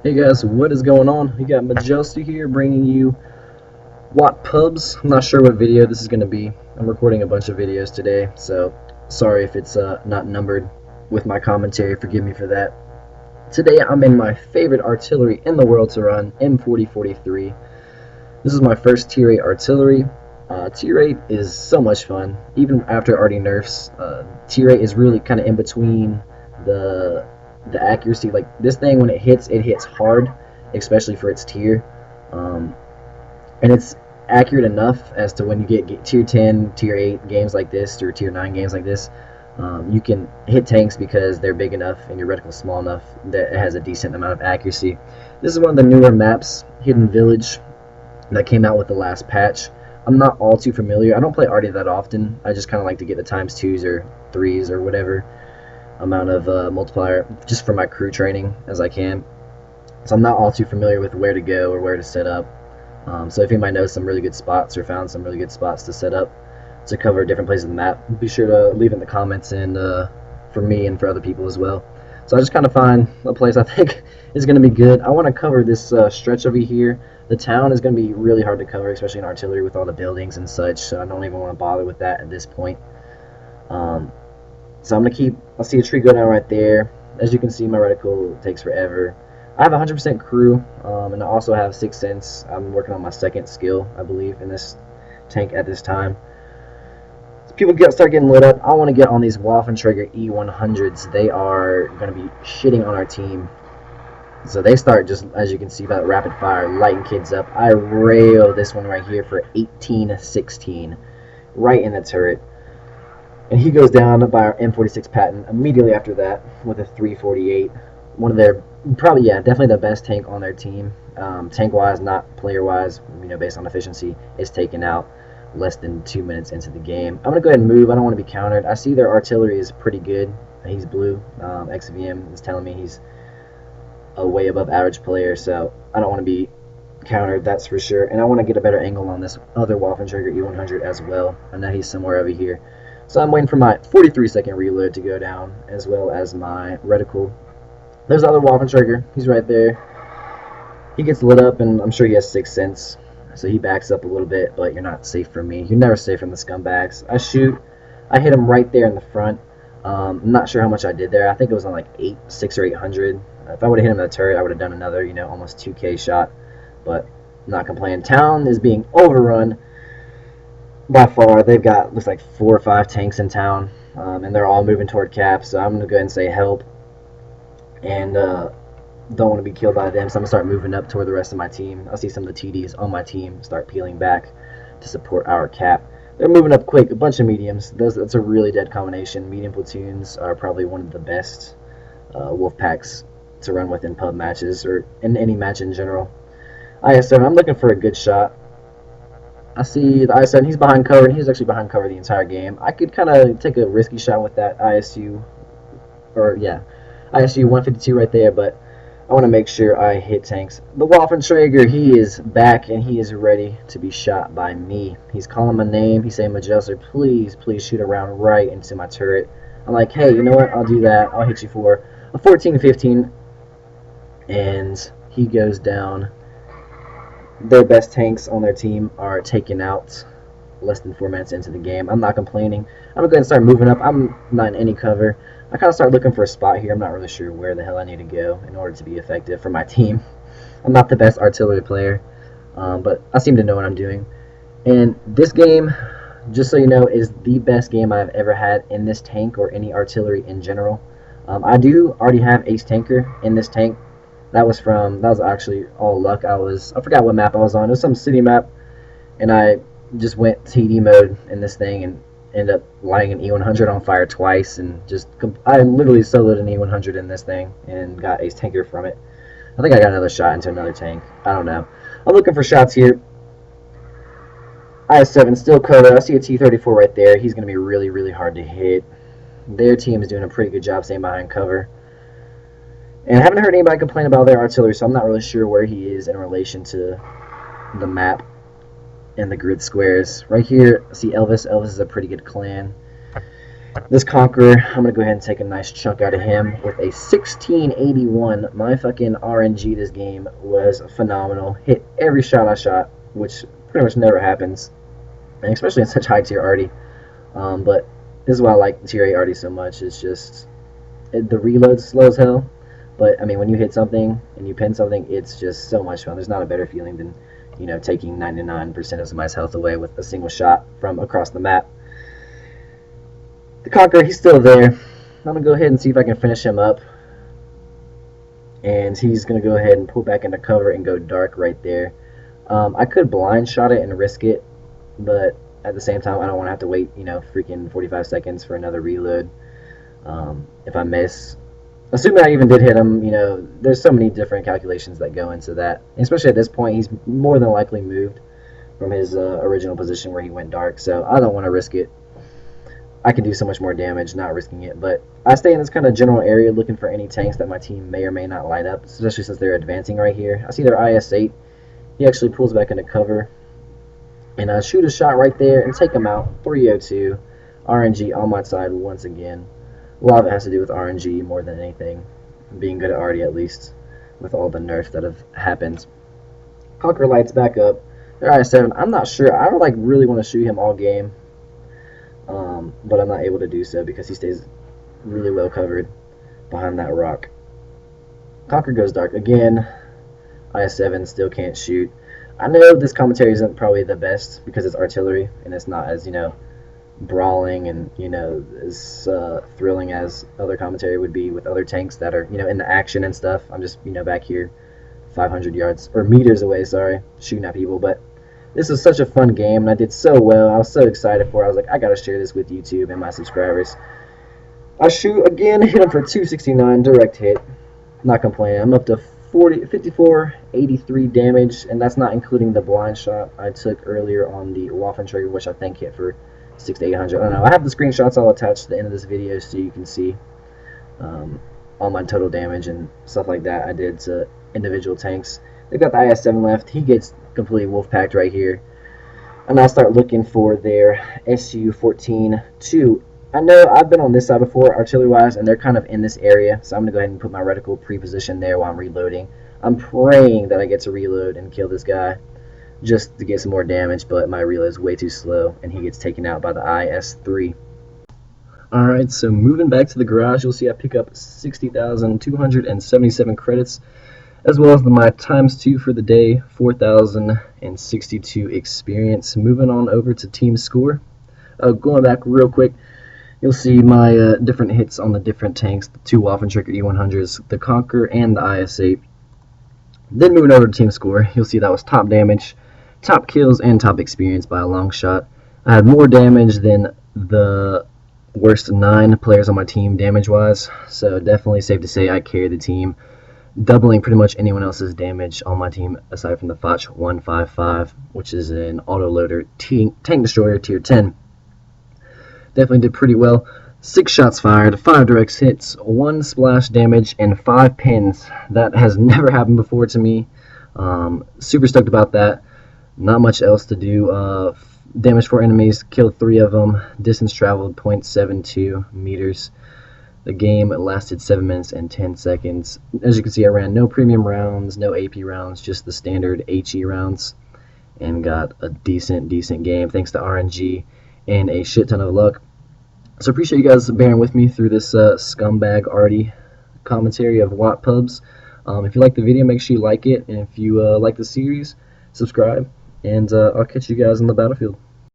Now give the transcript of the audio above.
Hey guys, what is going on? We got Majesty here bringing you WoT Pubs. I'm not sure what video this is going to be. I'm recording a bunch of videos today, so sorry if it's not numbered with my commentary. Forgive me for that. Today I'm in my favorite artillery in the world to run, M40-43. This is my first Tier 8 artillery. Tier 8 is so much fun. Even after Arty nerfs, Tier 8 is really kind of in between the accuracy. Like this thing, when it hits hard, especially for its tier, and it's accurate enough as to when you get tier 10, tier 8 games like this, or tier 9 games like this, you can hit tanks because they're big enough and your reticle small enough that it has a decent amount of accuracy. This is one of the newer maps, Hidden Village, that came out with the last patch. I'm not all too familiar. I don't play Arty that often. I just kind of like to get the ×2s or 3s or whatever amount of multiplier just for my crew training as I can. So I'm not all too familiar with where to go or where to set up. So if anybody knows some really good spots or found some really good spots to set up to cover different places of the map, be sure to leave in the comments, and for me and for other people as well. So I just kind of find a place I think is going to be good. I want to cover this stretch over here. The town is going to be really hard to cover, especially in artillery with all the buildings and such, so I don't even want to bother with that at this point. So I'm going to keep, I see a tree go down right there. As you can see, my reticle takes forever. I have 100% crew, and I also have 6th Sense. I'm working on my 2nd skill, I believe, in this tank at this time. So people start getting lit up. I want to get on these Waffentrager E100s. They are going to be shitting on our team. So they start, just as you can see, by rapid fire, lighting kids up. I rail this one right here for 18-16, right in the turret. And he goes down by our M46 Patton immediately after that with a 348. One of their, probably, yeah, definitely the best tank on their team. Tank-wise, not player-wise, based on efficiency, is taken out less than 2 minutes into the game. I'm going to go ahead and move. I don't want to be countered. I see their artillery is pretty good. He's blue. XVM is telling me he's a way above average player, so I don't want to be countered, that's for sure. And I want to get a better angle on this other Waffentrager E100 as well. I know he's somewhere over here. So I'm waiting for my 43-second reload to go down, as well as my reticle. There's the other Waffentrager. He's right there. He gets lit up, and I'm sure he has 6th Sense, so he backs up a little bit, but you're not safe from me. You're never safe from the scumbags. I shoot. I hit him right there in the front. I'm not sure how much I did there. I think it was on like 600 or 800. If I would have hit him in the turret, I would have done another, almost 2K shot, but I'm not complaining. Town is being overrun by far. They've got, looks like 4 or 5 tanks in town, and they're all moving toward cap, so I'm going to go ahead and say help, and don't want to be killed by them, so I'm going to start moving up toward the rest of my team. I see some of the TDs on my team start peeling back to support our cap. They're moving up quick, a bunch of mediums. That's a really dead combination. Medium platoons are probably one of the best wolf packs to run with in pub matches, or in any match in general. IS-7, I'm looking for a good shot. I see the IS-7, he's behind cover, and he's actually behind cover the entire game. I could kind of take a risky shot with that ISU, ISU 152 right there, but I want to make sure I hit tanks. The Waffentrager, he is back, and he is ready to be shot by me. He's calling my name. He's saying, Majesty, please, please shoot around right into my turret. I'm like, hey, you know what? I'll do that. I'll hit you for a 14-15, and he goes down. Their best tanks on their team are taken out less than 4 minutes into the game. I'm not complaining. I'm going to go ahead and start moving up. I'm not in any cover. I kind of start looking for a spot here. I'm not really sure where the hell I need to go in order to be effective for my team. I'm not the best artillery player, but I seem to know what I'm doing. And this game, just so you know, is the best game I've ever had in this tank or any artillery in general. I do already have Ace Tanker in this tank. That was actually all luck. I forgot what map I was on. It was some city map, and I just went TD mode in this thing and ended up lighting an E100 on fire twice, and I literally soloed an E100 in this thing and got Ace Tanker from it. I think I got another shot into another tank. I don't know. I'm looking for shots here. IS-7 still cover. I see a T-34 right there. He's going to be really, really hard to hit. Their team is doing a pretty good job staying behind cover. And I haven't heard anybody complain about their artillery, so I'm not really sure where he is in relation to the map and the grid squares. Right here, I see Elvis. Elvis is a pretty good clan. This Conqueror, I'm going to go ahead and take a nice chunk out of him with a 1681. My fucking RNG this game was phenomenal. Hit every shot I shot, which pretty much never happens, and especially in such high tier Arty. But this is why I like tier 8 Arty so much. It's just, the reload's slow as hell. But, I mean, when you hit something and you pin something, it's just so much fun. There's not a better feeling than, you know, taking 99% of somebody's health away with a single shot from across the map. The Conqueror, he's still there. I'm going to go ahead and see if I can finish him up. And he's going to go ahead and pull back into cover and go dark right there. I could blind shot it and risk it, but at the same time, I don't want to have to wait, you know, freaking 45 seconds for another reload. If I miss, assuming I even did hit him, you know, there's so many different calculations that go into that. Especially at this point, he's more than likely moved from his original position where he went dark, so I don't want to risk it. I can do so much more damage not risking it, but I stay in this kind of general area looking for any tanks that my team may or may not light up, especially since they're advancing right here. I see their IS-8. He actually pulls back into cover, and I shoot a shot right there and take him out. 302. RNG on my side once again. A lot of it has to do with RNG more than anything. Being good at Arty, at least, with all the nerfs that have happened. Conqueror lights back up. Their IS-7, I'm not sure. I would really want to shoot him all game. But I'm not able to do so because he stays really well covered behind that rock. Conqueror goes dark again. IS-7 still can't shoot. I know this commentary isn't probably the best because it's artillery and it's not as, you know, brawling and, you know, as thrilling as other commentary would be with other tanks that are, you know, in the action and stuff. I'm just, you know, back here 500 yards or meters away, sorry, shooting at people. But this was such a fun game, and I did so well. I was so excited for it. I was like, I got to share this with YouTube and my subscribers. I shoot again, hit him for 269, direct hit. Not complaining. I'm up to 5483 damage, and that's not including the blind shot I took earlier on the Waffen trigger, which I think hit for 600 to 800. I don't know. I have the screenshots I'll attach to the end of this video so you can see all my total damage and stuff like that I did to individual tanks. They've got the IS-7 left. He gets completely wolf-packed right here. And I'll start looking for their Su-14-2. I know I've been on this side before, artillery-wise, and they're kind of in this area. So I'm going to go ahead and put my reticle pre-positioned there while I'm reloading. I'm praying that I get to reload and kill this guy just to get some more damage, but my reload is way too slow, and he gets taken out by the IS-3. Alright, so moving back to the garage, you'll see I pick up 60,277 credits, as well as my ×2 for the day, 4,062 experience. Moving on over to team score. Going back real quick, you'll see my different hits on the different tanks, the 2 Waffen Trigger E100s, the Conqueror, and the IS-8. Then moving over to team score, you'll see that was top damage, top kills, and top experience by a long shot. I had more damage than the worst 9 players on my team damage-wise, so definitely safe to say I carried the team, doubling pretty much anyone else's damage on my team aside from the Foch 155, which is an autoloader tank destroyer tier 10. Definitely did pretty well. 6 shots fired, 5 direct hits, 1 splash damage, and 5 pins. That has never happened before to me. Super stoked about that. Not much else to do. Damage 4 enemies, killed 3 of them. Distance traveled 0.72 meters. The game lasted 7 minutes and 10 seconds. As you can see, I ran no premium rounds, no AP rounds, just the standard HE rounds, and got a decent game thanks to RNG and a shit ton of luck. So appreciate you guys bearing with me through this scumbag Arty commentary of WoT Pubs. If you like the video, make sure you like it, and if you like the series, subscribe, and I'll catch you guys on the battlefield.